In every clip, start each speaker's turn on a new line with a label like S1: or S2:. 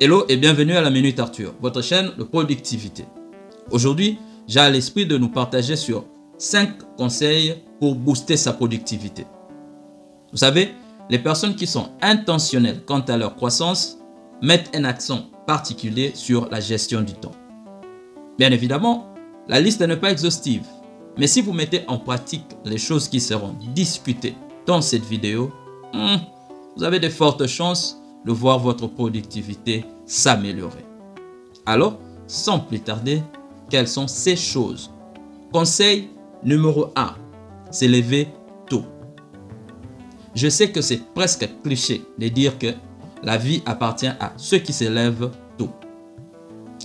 S1: Hello et bienvenue à la Minute Arthur, votre chaîne de productivité. Aujourd'hui, j'ai à l'esprit de nous partager sur 5 conseils pour booster sa productivité. Vous savez, les personnes qui sont intentionnelles quant à leur croissance mettent un accent particulier sur la gestion du temps. Bien évidemment, la liste n'est pas exhaustive, mais si vous mettez en pratique les choses qui seront discutées dans cette vidéo, vous avez de fortes chances de voir votre productivité s'améliorer. Alors, sans plus tarder, quelles sont ces choses? Conseil numéro 1, se lever tôt. Je sais que c'est presque cliché de dire que la vie appartient à ceux qui se lèvent tôt.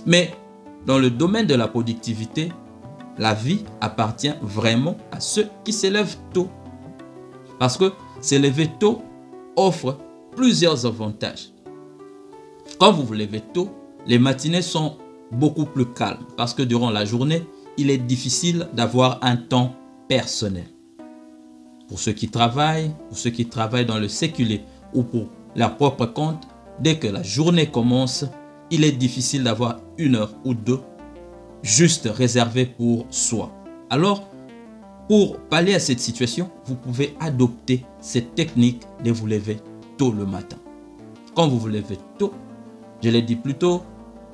S1: Mais dans le domaine de la productivité, la vie appartient vraiment à ceux qui se lèvent tôt. Parce que se lever tôt offre plusieurs avantages. Quand vous vous levez tôt, les matinées sont beaucoup plus calmes parce que durant la journée, il est difficile d'avoir un temps personnel. Pour ceux qui travaillent dans le séculier ou pour leur propre compte, dès que la journée commence, il est difficile d'avoir 1 heure ou 2 juste réservées pour soi. Alors, pour pallier à cette situation, vous pouvez adopter cette technique de vous lever tôt le matin. Quand vous vous levez tôt, je l'ai dit plus tôt,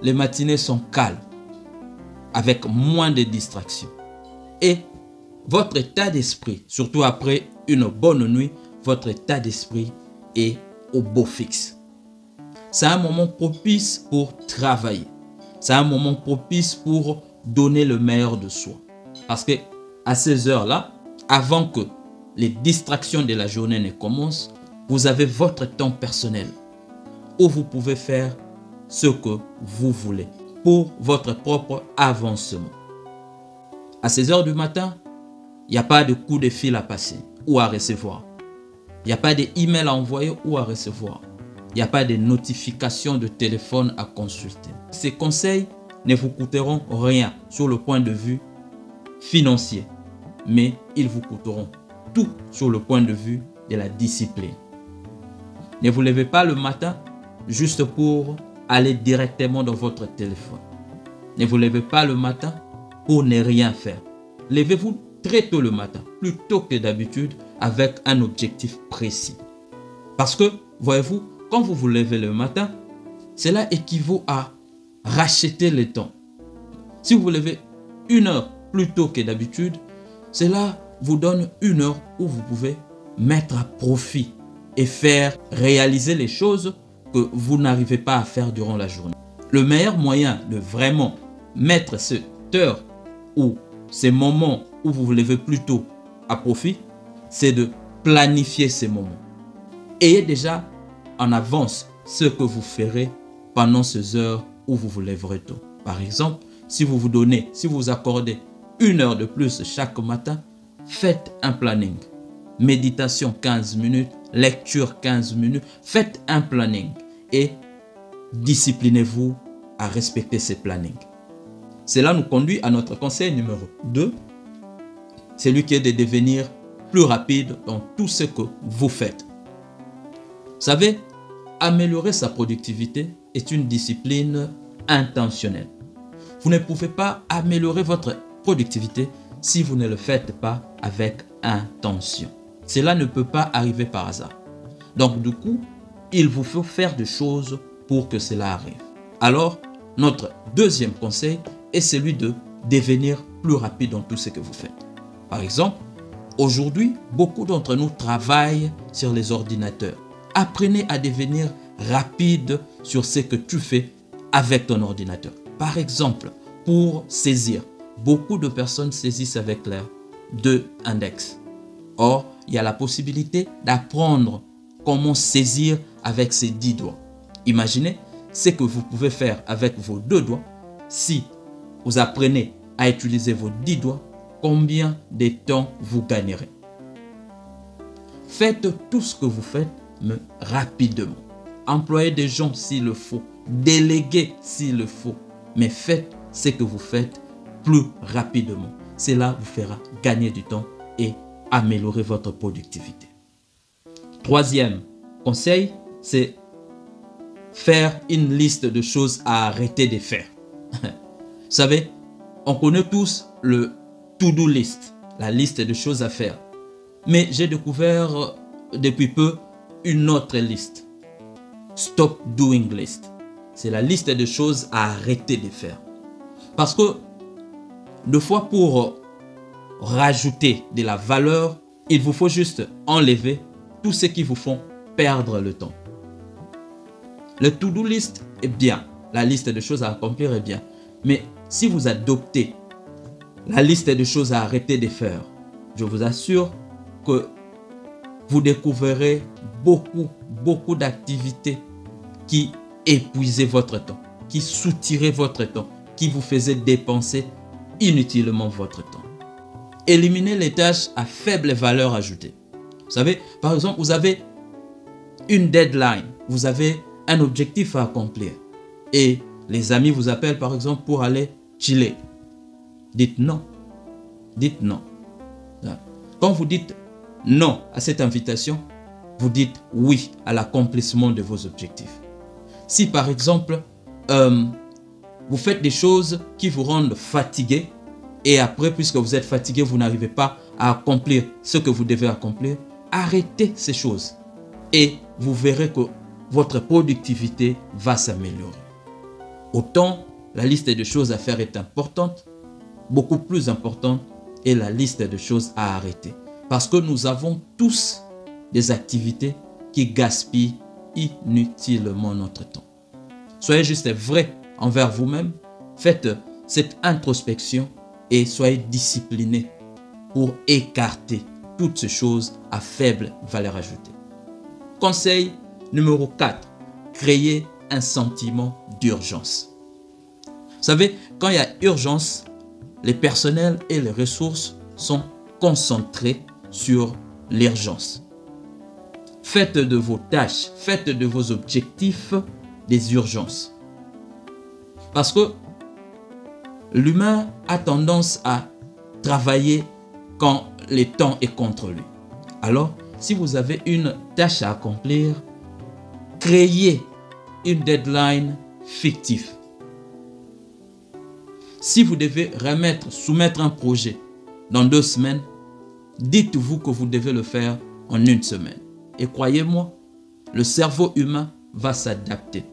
S1: les matinées sont calmes, avec moins de distractions. Et votre état d'esprit, surtout après une bonne nuit, votre état d'esprit est au beau fixe. C'est un moment propice pour travailler. C'est un moment propice pour donner le meilleur de soi. Parce que à ces heures-là, avant que les distractions de la journée ne commencent, vous avez votre temps personnel où vous pouvez faire ce que vous voulez pour votre propre avancement. À ces heures du matin, il n'y a pas de coup de fil à passer ou à recevoir. Il n'y a pas d'email à envoyer ou à recevoir. Il n'y a pas de notification de téléphone à consulter. Ces conseils ne vous coûteront rien sur le point de vue financier, mais ils vous coûteront tout sur le point de vue de la discipline. Ne vous levez pas le matin juste pour aller directement dans votre téléphone. Ne vous levez pas le matin pour ne rien faire. Levez-vous très tôt le matin, plus tôt que d'habitude, avec un objectif précis. Parce que, voyez-vous, quand vous vous levez le matin, cela équivaut à racheter le temps. Si vous vous levez 1 heure plus tôt que d'habitude, cela vous donne 1 heure où vous pouvez mettre à profit et faire réaliser les choses que vous n'arrivez pas à faire durant la journée. Le meilleur moyen de vraiment mettre cette heure ou ces moments où vous vous levez plus tôt à profit, c'est de planifier ces moments. Ayez déjà en avance ce que vous ferez pendant ces heures où vous vous lèverez tôt. Par exemple, si vous vous accordez 1 heure de plus chaque matin, faites un planning. Méditation 15 minutes, lecture 15 minutes, faites un planning et disciplinez-vous à respecter ces plannings. Cela nous conduit à notre conseil numéro 2, celui qui est de devenir plus rapide dans tout ce que vous faites. Vous savez, améliorer sa productivité est une discipline intentionnelle. Vous ne pouvez pas améliorer votre productivité si vous ne le faites pas avec intention. Cela ne peut pas arriver par hasard. Donc du coup, il vous faut faire des choses pour que cela arrive. Alors, notre deuxième conseil est celui de devenir plus rapide dans tout ce que vous faites. Par exemple, aujourd'hui, beaucoup d'entre nous travaillent sur les ordinateurs. Apprenez à devenir rapide sur ce que tu fais avec ton ordinateur. Par exemple, pour saisir, beaucoup de personnes saisissent avec leurs 2 index. Or, il y a la possibilité d'apprendre comment saisir avec ses 10 doigts. Imaginez ce que vous pouvez faire avec vos 2 doigts. Si vous apprenez à utiliser vos 10 doigts, combien de temps vous gagnerez? Faites tout ce que vous faites, mais rapidement. Employez des gens s'il le faut. Déléguez s'il le faut. Mais faites ce que vous faites plus rapidement. Cela vous fera gagner du temps et améliorer votre productivité. Troisième conseil, c'est faire une liste de choses à arrêter de faire. Vous savez, on connaît tous le to-do list, la liste de choses à faire. Mais j'ai découvert depuis peu une autre liste. Stop doing list. C'est la liste de choses à arrêter de faire. Parce que, deux fois pour rajouter de la valeur, il vous faut juste enlever tout ce qui vous font perdre le temps. Le to-do list est bien. La liste de choses à accomplir est bien. Mais si vous adoptez la liste de choses à arrêter de faire, je vous assure que vous découvrirez beaucoup d'activités qui épuisaient votre temps, qui soutiraient votre temps, qui vous faisaient dépenser inutilement votre temps. Éliminez les tâches à faible valeur ajoutée. Vous savez, par exemple, vous avez une deadline, vous avez un objectif à accomplir et les amis vous appellent par exemple pour aller chiller. Dites non. Dites non. Quand vous dites non à cette invitation, vous dites oui à l'accomplissement de vos objectifs. Si par exemple, vous faites des choses qui vous rendent fatigué et après, puisque vous êtes fatigué, vous n'arrivez pas à accomplir ce que vous devez accomplir, arrêtez ces choses et vous verrez que votre productivité va s'améliorer. Autant la liste de choses à faire est importante, beaucoup plus importante est la liste de choses à arrêter. Parce que nous avons tous des activités qui gaspillent inutilement notre temps. Soyez juste vrai envers vous-même, faites cette introspection et soyez disciplinés pour écarter toutes ces choses à faible valeur ajoutée. Conseil numéro 4, créer un sentiment d'urgence. Vous savez, quand il y a urgence, les personnels et les ressources sont concentrés sur l'urgence. Faites de vos tâches, faites de vos objectifs des urgences. Parce que l'humain a tendance à travailler quand le temps est contre lui. Alors, si vous avez une tâche à accomplir, créez une deadline fictive. Si vous devez soumettre un projet dans 2 semaines, dites-vous que vous devez le faire en 1 semaine. Et croyez-moi, le cerveau humain va s'adapter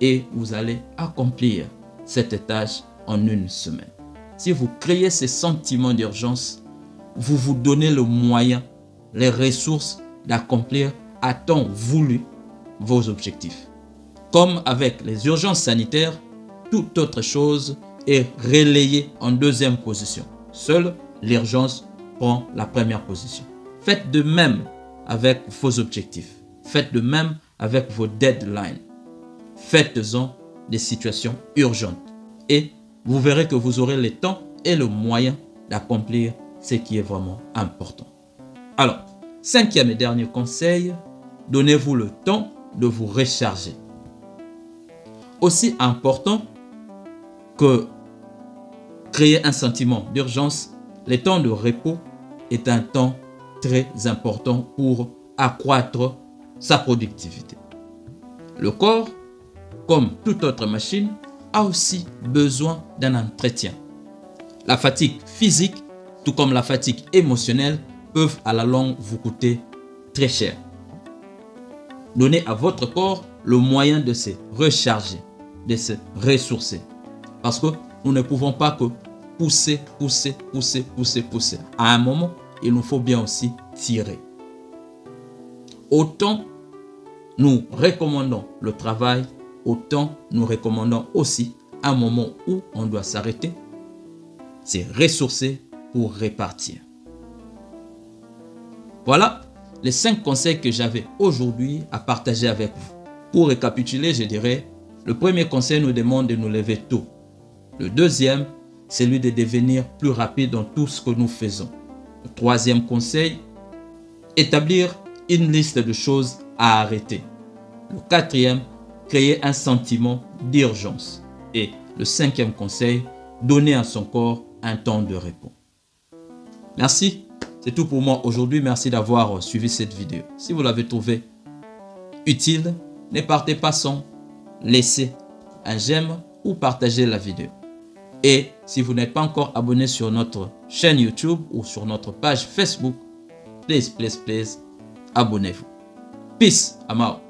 S1: et vous allez accomplir cette tâche en 1 semaine. Si vous créez ces sentiments d'urgence, vous vous donnez le moyen, les ressources d'accomplir à temps voulu vos objectifs. Comme avec les urgences sanitaires, toute autre chose est relayée en 2e position. Seule l'urgence prend la 1re position. Faites de même avec vos objectifs. Faites de même avec vos deadlines. Faites-en des situations urgentes. Et vous verrez que vous aurez le temps et le moyen d'accomplir ce qui est vraiment important. Alors, 5e et dernier conseil, donnez-vous le temps de vous recharger. Aussi important que créer un sentiment d'urgence, le temps de repos est un temps très important pour accroître sa productivité. Le corps, comme toute autre machine, a aussi besoin d'un entretien. La fatigue physique, tout comme la fatigue émotionnelle, peuvent à la longue vous coûter très cher. Donnez à votre corps le moyen de se recharger, de se ressourcer. Parce que nous ne pouvons pas que pousser. À un moment, il nous faut bien aussi tirer. Autant nous recommandons le travail, autant nous recommandons aussi un moment où on doit s'arrêter, c'est ressourcer pour repartir. Voilà les 5 conseils que j'avais aujourd'hui à partager avec vous. Pour récapituler, je dirais, le premier conseil nous demande de nous lever tôt. Le deuxième, c'est celui de devenir plus rapide dans tout ce que nous faisons. Le troisième conseil, établir une liste de choses à arrêter. Le quatrième, créer un sentiment d'urgence. Et le 5e conseil, donner à son corps un temps de repos. Merci, c'est tout pour moi aujourd'hui. Merci d'avoir suivi cette vidéo. Si vous l'avez trouvé utile, ne partez pas sans laisser un j'aime ou partager la vidéo. Et si vous n'êtes pas encore abonné sur notre chaîne YouTube ou sur notre page Facebook, please, abonnez-vous. Peace, I'm out.